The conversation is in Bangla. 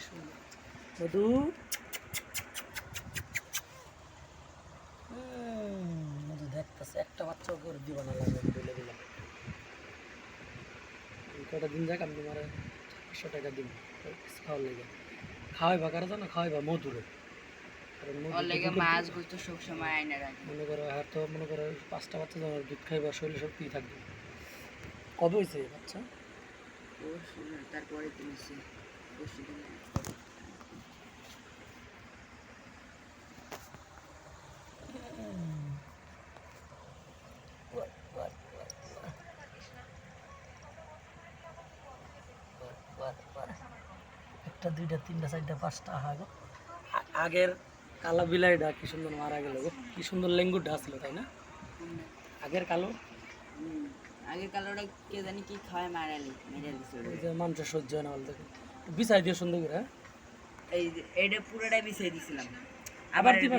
সুন্দর মধু মধু দেখতেছে একটা বাচ্চাও করে দিব না লাগে বলে দিলাম কটা দিন যাক আমি তোমার 400 টাকা দিব খাওয়ার লেগে খাওয়াইবা কারো জানো খাওয়াইবা মধুরে মাছ গুলো সব সময় আইনা রাখে মনে করো আর তো মনে করো 5টা বাচ্চা যখন দুধ খাইবা শরীরে শক্তি থাকবে কবে হয়েছে বাচ্চা তারপরে কিনেছি পরশু দিন একটা দুইটা তিনটা চারটা পাঁচটা হাগো আগের কালো বিলাইটা কি সুন্দর মারা গেল গো কি সুন্দর লেঙ্গুরটা আসলো তাই না আগের কালো আগের কালোটা কে জানি কি খায় মারালি ওই যে মানুষের সহ্য হয় না বলতে বিছাই দিয়ে সুন্দর করে এই এইটা পুরোটাই বিছিয়ে দিছিলাম আবার দিবা